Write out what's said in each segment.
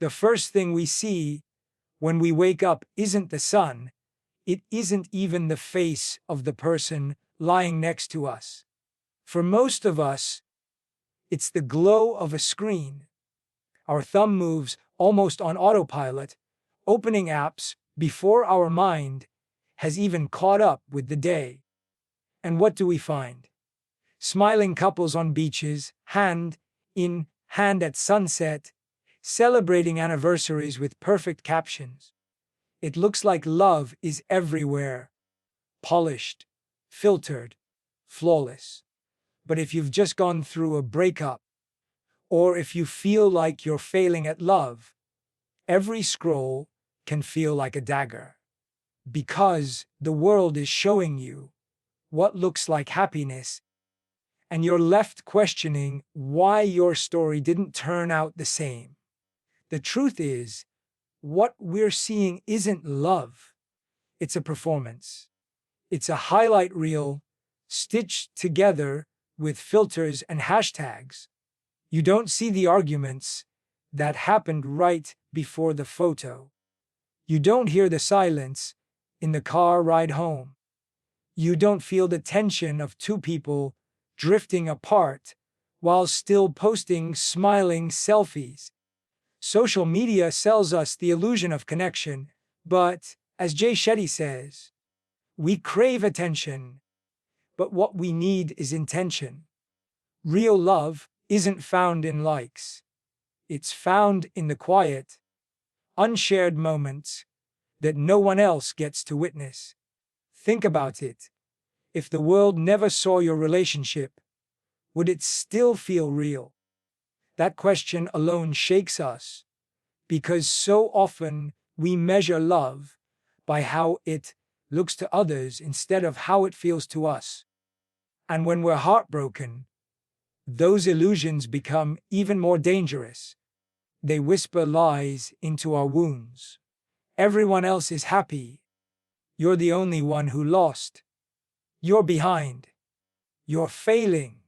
The first thing we see when we wake up isn't the sun. It isn't even the face of the person lying next to us. For most of us, it's the glow of a screen. Our thumb moves almost on autopilot, opening apps before our mind has even caught up with the day. And what do we find? Smiling couples on beaches, hand in hand at sunset, celebrating anniversaries with perfect captions. It looks like love is everywhere, polished, filtered, flawless. But if you've just gone through a breakup, or if you feel like you're failing at love, every scroll can feel like a dagger. Because the world is showing you what looks like happiness, and you're left questioning why your story didn't turn out the same. The truth is, what we're seeing isn't love. It's a performance. It's a highlight reel stitched together with filters and hashtags. You don't see the arguments that happened right before the photo. You don't hear the silence in the car ride home. You don't feel the tension of two people drifting apart while still posting smiling selfies. Social media sells us the illusion of connection, but, as Jay Shetty says, we crave attention, but what we need is intention. Real love isn't found in likes. It's found in the quiet, unshared moments that no one else gets to witness. Think about it. If the world never saw your relationship, would it still feel real? That question alone shakes us, because so often we measure love by how it looks to others instead of how it feels to us. And when we're heartbroken, those illusions become even more dangerous. They whisper lies into our wounds. Everyone else is happy. You're the only one who lost. You're behind. You're failing.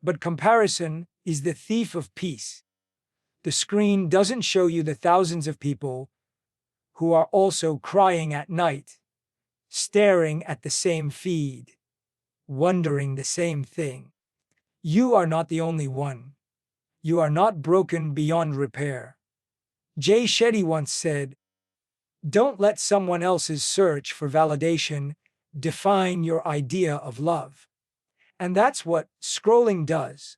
But comparison is the thief of peace. The screen doesn't show you the thousands of people who are also crying at night, staring at the same feed, wondering the same thing. You are not the only one. You are not broken beyond repair. Jay Shetty once said, "Don't let someone else's search for validation define your idea of love." And that's what scrolling does.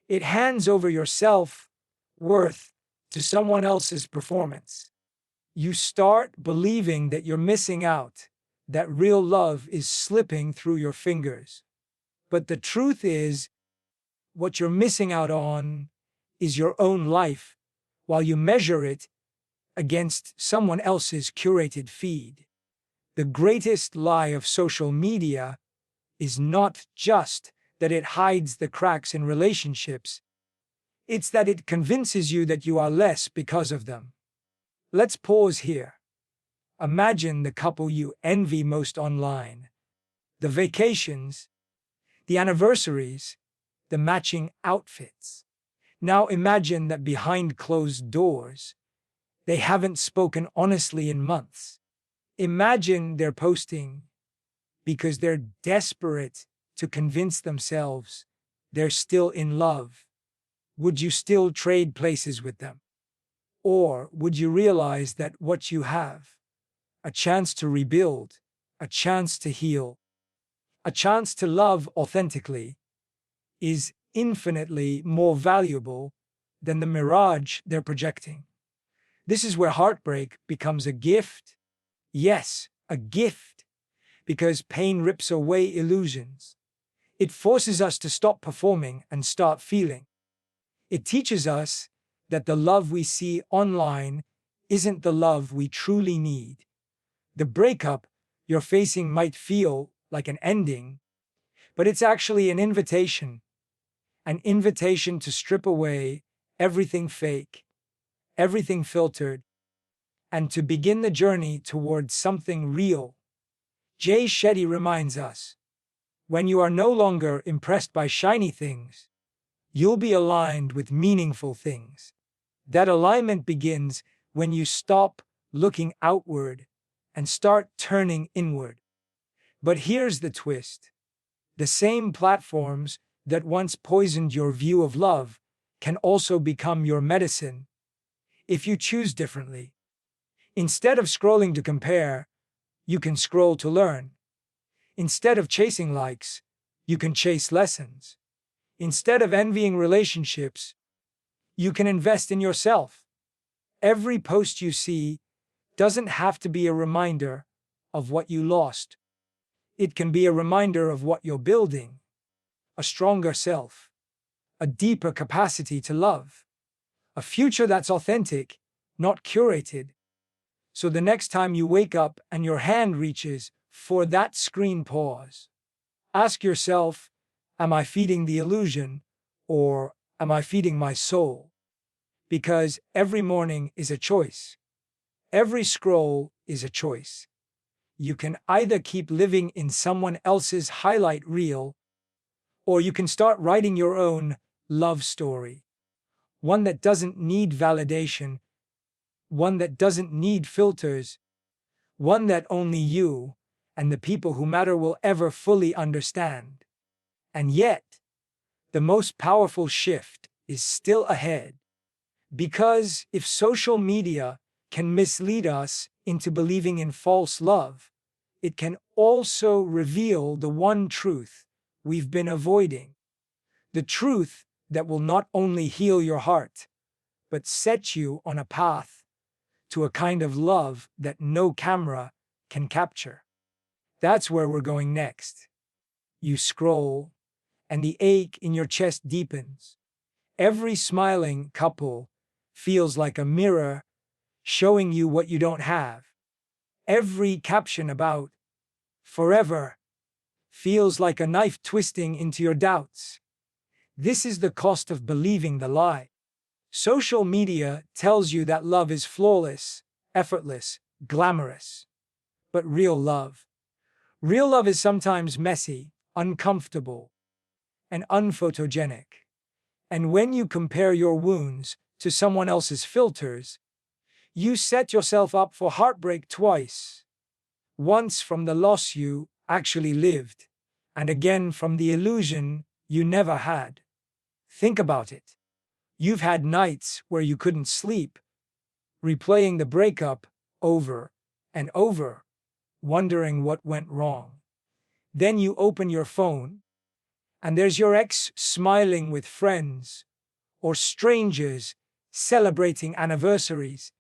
It hands over your self-worth to someone else's performance. You start believing that you're missing out, that real love is slipping through your fingers. But the truth is, what you're missing out on is your own life, while you measure it against someone else's curated feed. The greatest lie of social media is not just that it hides the cracks in relationships, it's that it convinces you that you are less because of them. Let's pause here. Imagine the couple you envy most online. The vacations, the anniversaries, the matching outfits. Now imagine that behind closed doors, they haven't spoken honestly in months. Imagine they're posting because they're desperate to convince themselves they're still in love. Would you still trade places with them? Or would you realize that what you have, a chance to rebuild, a chance to heal, a chance to love authentically, is infinitely more valuable than the mirage they're projecting? This is where heartbreak becomes a gift. Yes, a gift, because pain rips away illusions. It forces us to stop performing and start feeling. It teaches us that the love we see online isn't the love we truly need. The breakup you're facing might feel like an ending, but it's actually an invitation to strip away everything fake, everything filtered, and to begin the journey towards something real. Jay Shetty reminds us, when you are no longer impressed by shiny things, you'll be aligned with meaningful things. That alignment begins when you stop looking outward and start turning inward. But here's the twist. The same platforms that once poisoned your view of love can also become your medicine if you choose differently. Instead of scrolling to compare, you can scroll to learn. Instead of chasing likes, you can chase lessons. Instead of envying relationships, you can invest in yourself. Every post you see doesn't have to be a reminder of what you lost. It can be a reminder of what you're building: a stronger self, a deeper capacity to love, a future that's authentic, not curated. So the next time you wake up and your hand reaches for that screen, pause. Ask yourself, am I feeding the illusion, or am I feeding my soul? Because every morning is a choice. Every scroll is a choice. You can either keep living in someone else's highlight reel, or you can start writing your own love story. One that doesn't need validation, one that doesn't need filters, one that only you and the people who matter will ever fully understand. And yet, the most powerful shift is still ahead. Because if social media can mislead us into believing in false love, it can also reveal the one truth we've been avoiding. The truth that will not only heal your heart, but set you on a path to a kind of love that no camera can capture. That's where we're going next. You scroll, and the ache in your chest deepens. Every smiling couple feels like a mirror showing you what you don't have. Every caption about forever feels like a knife twisting into your doubts. This is the cost of believing the lie. Social media tells you that love is flawless, effortless, glamorous. But real love is sometimes messy, uncomfortable, and unphotogenic. And when you compare your wounds to someone else's filters, you set yourself up for heartbreak twice. Once from the loss you actually lived, and again from the illusion you never had. Think about it. You've had nights where you couldn't sleep, replaying the breakup over and over, wondering what went wrong. Then you open your phone, and there's your ex smiling with friends, or strangers celebrating anniversaries,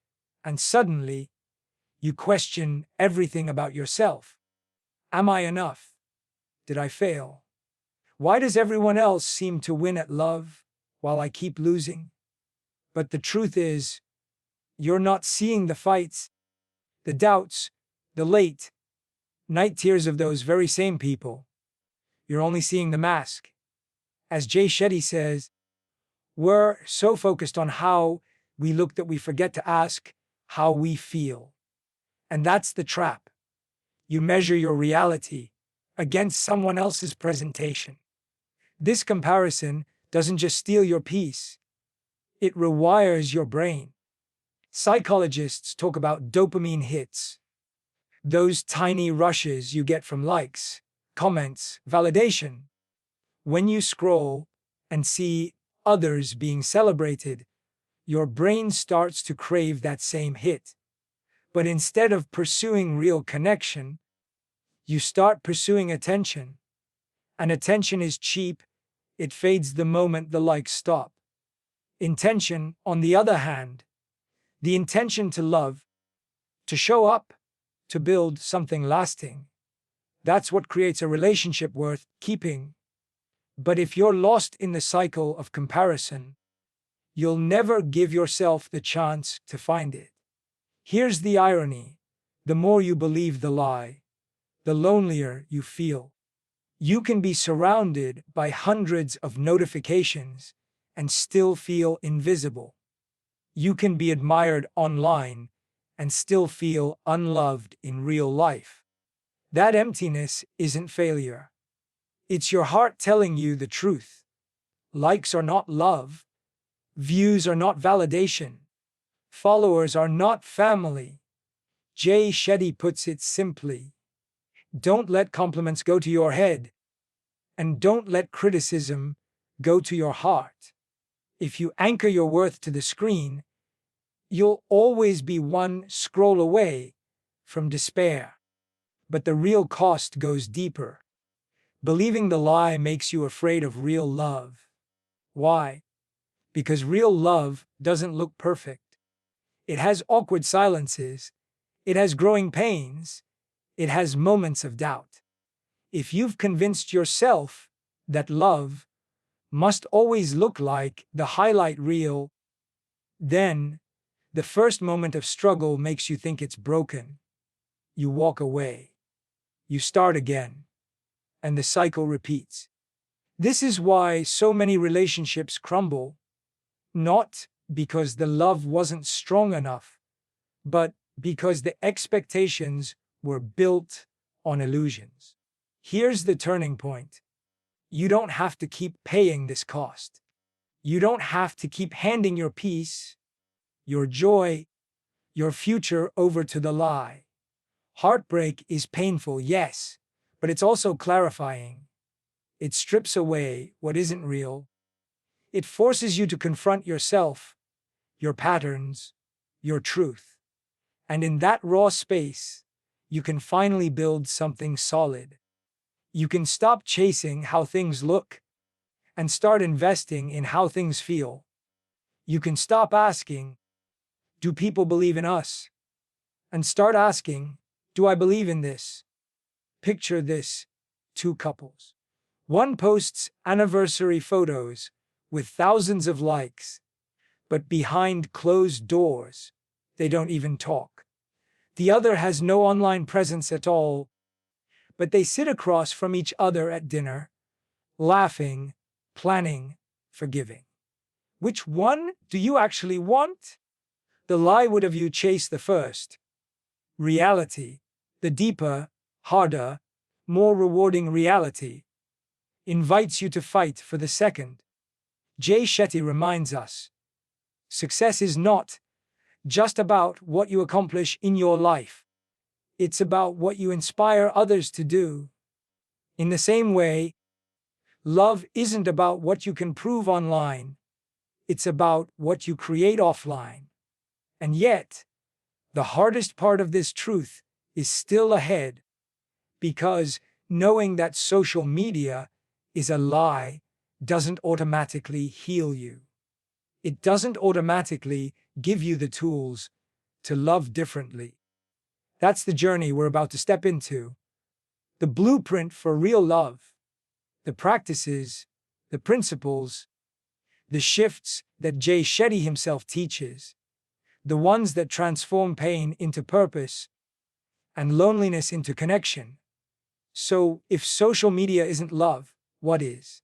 and suddenly you question everything about yourself. Am I enough? Did I fail? Why does everyone else seem to win at love while I keep losing? But the truth is, you're not seeing the fights, the doubts, the late night tears of those very same people. You're only seeing the mask. As Jay Shetty says, we're so focused on how we look that we forget to ask how we feel. And that's the trap. You measure your reality against someone else's presentation. This comparison doesn't just steal your peace, it rewires your brain. Psychologists talk about dopamine hits, those tiny rushes you get from likes, comments, validation. When you scroll and see others being celebrated, your brain starts to crave that same hit. But instead of pursuing real connection, you start pursuing attention. And attention is cheap, it fades the moment the likes stop. Intention, on the other hand, the intention to love, to show up, to build something lasting, that's what creates a relationship worth keeping. But if you're lost in the cycle of comparison, you'll never give yourself the chance to find it. Here's the irony: the more you believe the lie, the lonelier you feel. You can be surrounded by hundreds of notifications and still feel invisible. You can be admired online and still feel unloved in real life. That emptiness isn't failure. It's your heart telling you the truth. Likes are not love. Views are not validation. Followers are not family. Jay Shetty puts it simply. Don't let compliments go to your head, and don't let criticism go to your heart. If you anchor your worth to the screen, you'll always be one scroll away from despair. But the real cost goes deeper. Believing the lie makes you afraid of real love. Why? Because real love doesn't look perfect. It has awkward silences. It has growing pains. It has moments of doubt. If you've convinced yourself that love must always look like the highlight reel, then the first moment of struggle makes you think it's broken. You walk away. You start again. And the cycle repeats. This is why so many relationships crumble, not because the love wasn't strong enough, but because the expectations were built on illusions. Here's the turning point. You don't have to keep paying this cost. You don't have to keep handing your peace, your joy, your future over to the lie. Heartbreak is painful, yes, but it's also clarifying. It strips away what isn't real. It forces you to confront yourself, your patterns, your truth. And in that raw space, you can finally build something solid. You can stop chasing how things look and start investing in how things feel. You can stop asking, do people believe in us? And start asking, do I believe in this? Picture this, two couples. One posts anniversary photos with thousands of likes, but behind closed doors, they don't even talk. The other has no online presence at all, but they sit across from each other at dinner, laughing, planning, forgiving. Which one do you actually want? The lie would have you chase the first. Reality, the deeper, harder, more rewarding reality, invites you to fight for the second. Jay Shetty reminds us, success is not just about what you accomplish in your life. It's about what you inspire others to do. In the same way, love isn't about what you can prove online. It's about what you create offline. And yet, the hardest part of this truth is still ahead, because knowing that social media is a lie doesn't automatically heal you. It doesn't automatically give you the tools to love differently. That's the journey we're about to step into. The blueprint for real love. The practices, the principles, the shifts that Jay Shetty himself teaches. The ones that transform pain into purpose and loneliness into connection. So, if social media isn't love, what is?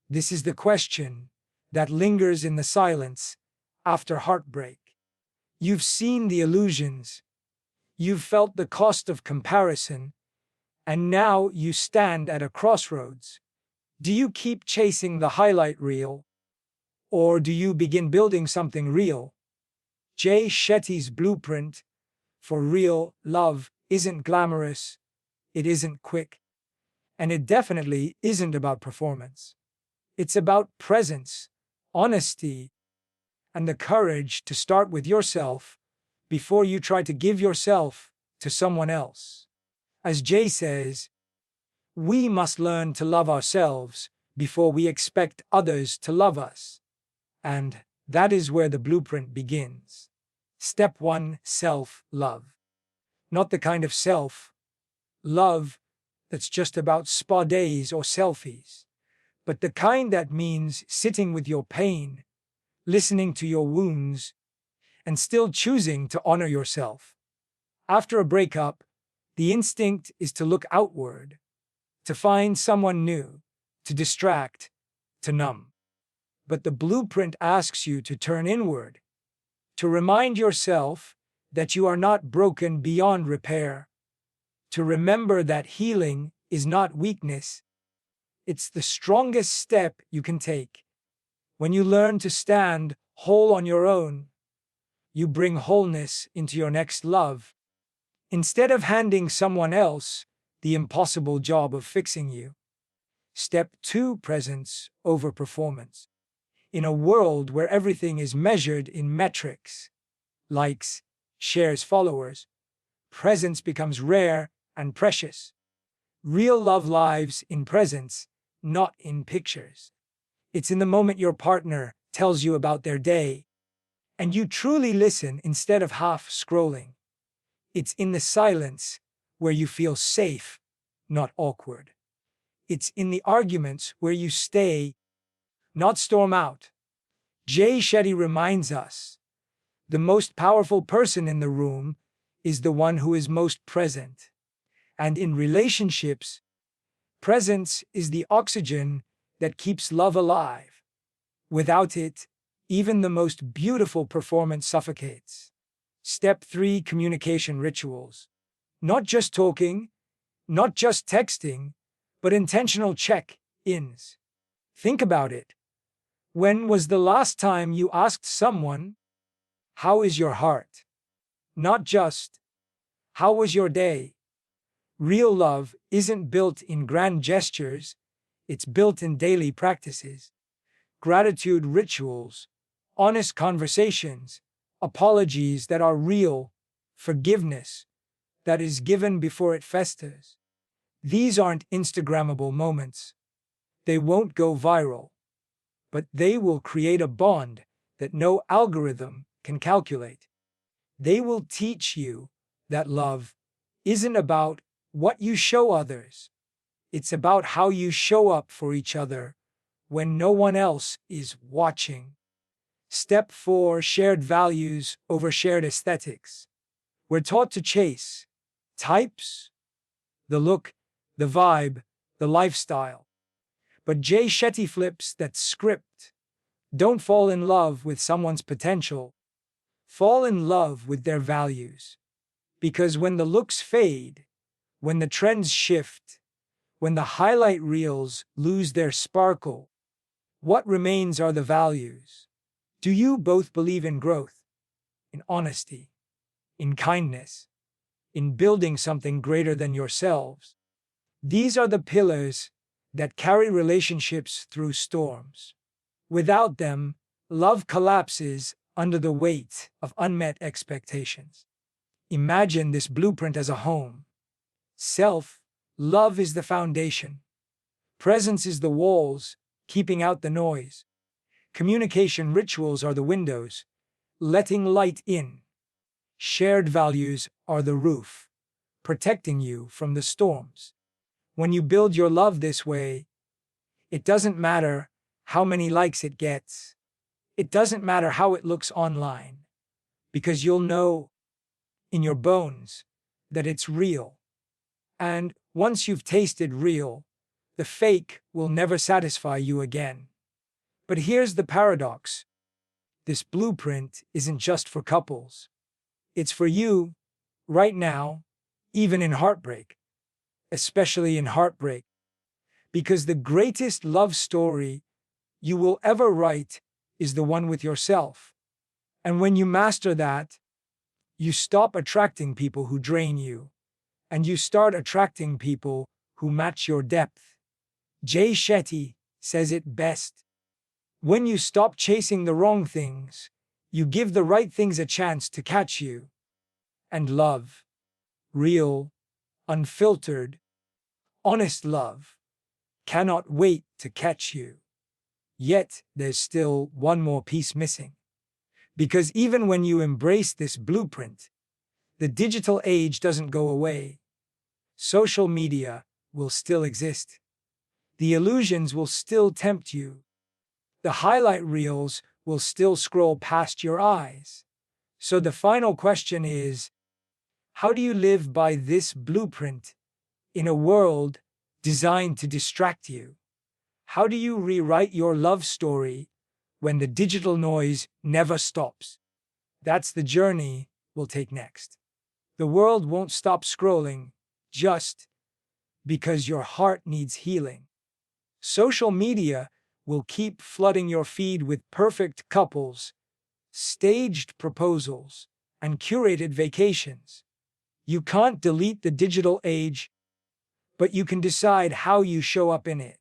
This is the question that lingers in the silence after heartbreak. You've seen the illusions, you've felt the cost of comparison, and now you stand at a crossroads. Do you keep chasing the highlight reel, or do you begin building something real? Jay Shetty's blueprint for real love isn't glamorous, it isn't quick, and it definitely isn't about performance. It's about presence, honesty, and the courage to start with yourself before you try to give yourself to someone else. As Jay says, we must learn to love ourselves before we expect others to love us. And that is where the blueprint begins. Step 1: self-love. Not the kind of self-love that's just about spa days or selfies, but the kind that means sitting with your pain, listening to your wounds, and still choosing to honor yourself. After a breakup, the instinct is to look outward, to find someone new, to distract, to numb. But the blueprint asks you to turn inward, to remind yourself that you are not broken beyond repair, to remember that healing is not weakness. It's the strongest step you can take. When you learn to stand whole on your own, You bring wholeness into your next love, instead of handing someone else the impossible job of fixing you. Step 2. Presence over performance. In a world where everything is measured in metrics, likes, shares, followers, presence becomes rare and precious. Real love lives in presence, not in pictures. It's in the moment your partner tells you about their day, and you truly listen instead of half scrolling. It's in the silence where you feel safe, not awkward. It's in the arguments where you stay, not storm out. Jay Shetty reminds us, the most powerful person in the room is the one who is most present. And in relationships, presence is the oxygen that keeps love alive. Without it, even the most beautiful performance suffocates. Step 3. Communication rituals. Not just talking, not just texting, but intentional check-ins. Think about it. When was the last time you asked someone, "How is your heart?" Not just, "How was your day?" Real love isn't built in grand gestures, it's built in daily practices. Gratitude rituals, honest conversations, apologies that are real, forgiveness that is given before it festers. These aren't Instagrammable moments. They won't go viral, but they will create a bond that no algorithm can calculate. They will teach you that love isn't about what you show others. It's about how you show up for each other when no one else is watching. Step 4. Shared values over shared aesthetics. We're taught to chase types, the look, the vibe, the lifestyle. But Jay Shetty flips that script. Don't fall in love with someone's potential. Fall in love with their values. Because when the looks fade, when the trends shift, when the highlight reels lose their sparkle, what remains are the values. Do you both believe in growth, in honesty, in kindness, in building something greater than yourselves? These are the pillars that carry relationships through storms. Without them, love collapses under the weight of unmet expectations. Imagine this blueprint as a home. Self-love is the foundation. Presence is the walls, keeping out the noise. Communication rituals are the windows, letting light in. Shared values are the roof, protecting you from the storms. When you build your love this way, it doesn't matter how many likes it gets. It doesn't matter how it looks online, because you'll know in your bones that it's real. And once you've tasted real, the fake will never satisfy you again. But here's the paradox. This blueprint isn't just for couples. It's for you, right now, even in heartbreak. Especially in heartbreak. Because the greatest love story you will ever write is the one with yourself. And when you master that, you stop attracting people who drain you, and you start attracting people who match your depth. Jay Shetty says it best. When you stop chasing the wrong things, you give the right things a chance to catch you. And love, real, unfiltered, honest love, cannot wait to catch you. Yet there's still one more piece missing. Because even when you embrace this blueprint, the digital age doesn't go away. Social media will still exist. The illusions will still tempt you. The highlight reels will still scroll past your eyes. So the final question is, how do you live by this blueprint in a world designed to distract you? How do you rewrite your love story when the digital noise never stops? That's the journey we'll take next. The world won't stop scrolling just because your heart needs healing. Social media will keep flooding your feed with perfect couples, staged proposals, and curated vacations. You can't delete the digital age, but you can decide how you show up in it.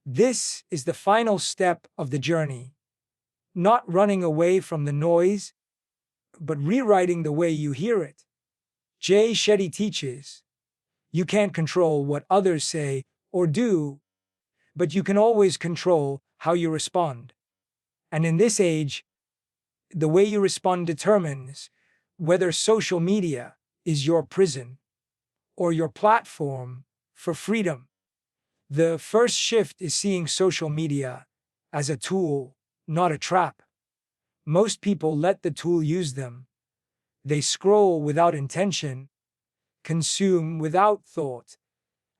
This is the final step of the journey. Not running away from the noise, but rewriting the way you hear it. Jay Shetty teaches, you can't control what others say or do, but you can always control how you respond. And in this age, the way you respond determines whether social media is your prison or your platform for freedom. The first shift is seeing social media as a tool, not a trap. Most people let the tool use them. They scroll without intention, consume without thought,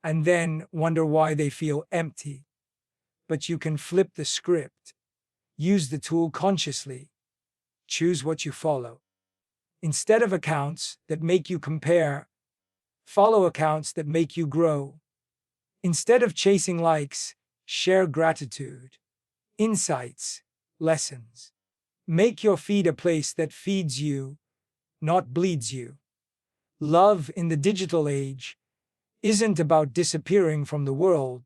and then wonder why they feel empty. But you can flip the script. Use the tool consciously. Choose what you follow. Instead of accounts that make you compare, follow accounts that make you grow. Instead of chasing likes, share gratitude, insights, lessons. Make your feed a place that feeds you, not bleeds you. Love in the digital age isn't about disappearing from the world.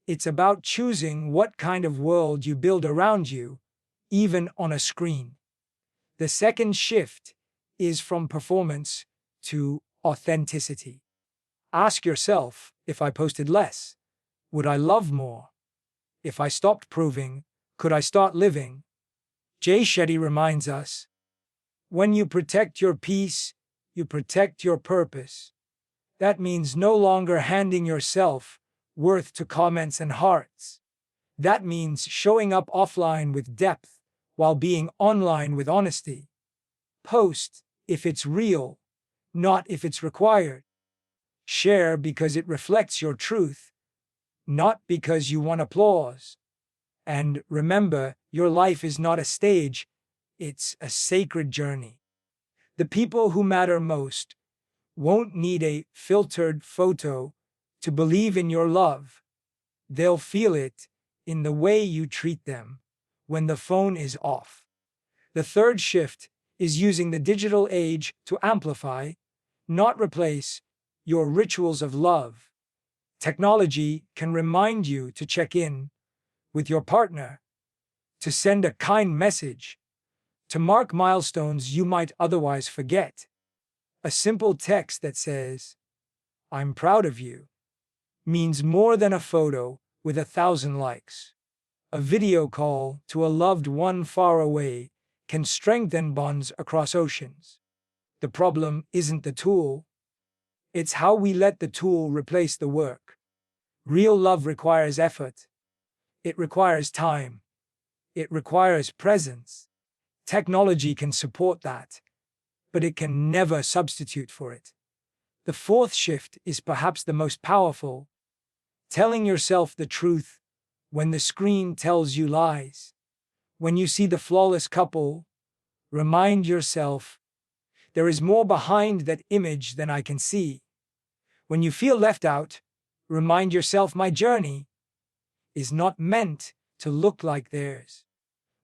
It's about choosing what kind of world you build around you, even on a screen. The second shift is from performance to authenticity. Ask yourself, if I posted less, would I love more? If I stopped proving, could I start living? Jay Shetty reminds us, when you protect your peace, you protect your purpose. That means no longer handing yourself worth to comments and hearts. That means showing up offline with depth while being online with honesty. Post if it's real, not if it's required. Share because it reflects your truth, not because you want applause. And remember, your life is not a stage, it's a sacred journey. The people who matter most won't need a filtered photo to believe in your love. They'll feel it in the way you treat them when the phone is off. The third shift is using the digital age to amplify, not replace, your rituals of love. Technology can remind you to check in with your partner, to send a kind message, to mark milestones you might otherwise forget. A simple text that says, "I'm proud of you," means more than a photo with 1,000 likes. A video call to a loved one far away can strengthen bonds across oceans. The problem isn't the tool, it's how we let the tool replace the work. Real love requires effort. It requires time. It requires presence. Technology can support that, but it can never substitute for it. The fourth shift is perhaps the most powerful, telling yourself the truth when the screen tells you lies. When you see the flawless couple, remind yourself, there is more behind that image than I can see. When you feel left out, remind yourself my journey is not meant to look like theirs.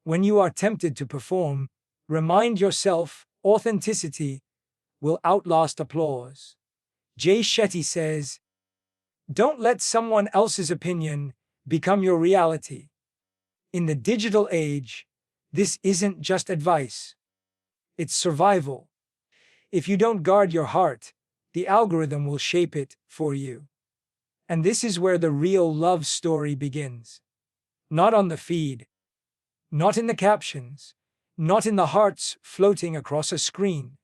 When you are tempted to perform, remind yourself authenticity will outlast applause. Jay Shetty says, don't let someone else's opinion become your reality. In the digital age, this isn't just advice. It's survival. If you don't guard your heart, the algorithm will shape it for you. And this is where the real love story begins. Not on the feed, not in the captions, not in the hearts floating across a screen,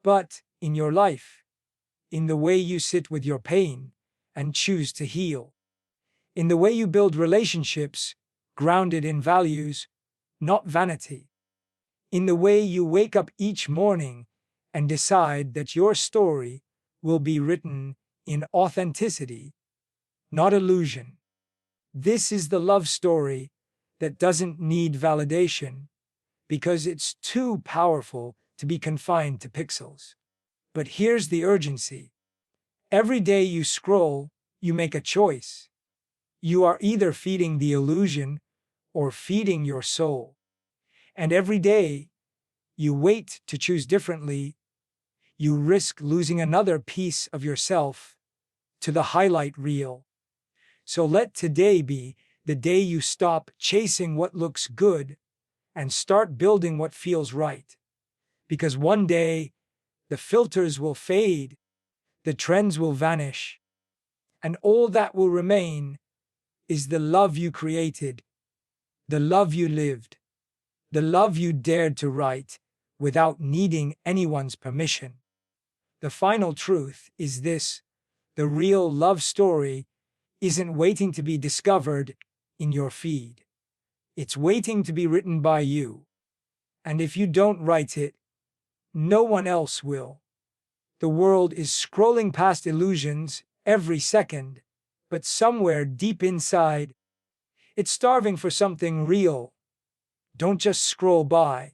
but in your life, in the way you sit with your pain and choose to heal, in the way you build relationships grounded in values, not vanity, in the way you wake up each morning and decide that your story will be written in authenticity, not illusion. This is the love story that doesn't need validation because it's too powerful to be confined to pixels. But here's the urgency. Every day you scroll, you make a choice. You are either feeding the illusion or feeding your soul. And every day you wait to choose differently, you risk losing another piece of yourself to the highlight reel. So let today be the day you stop chasing what looks good and start building what feels right. Because one day, the filters will fade, the trends will vanish, and all that will remain is the love you created, the love you lived, the love you dared to write without needing anyone's permission. The final truth is this: the real love story isn't waiting to be discovered in your feed. It's waiting to be written by you. And if you don't write it, no one else will. The world is scrolling past illusions every second, but somewhere deep inside, it's starving for something real. Don't just scroll by.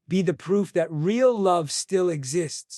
Be the proof that real love still exists.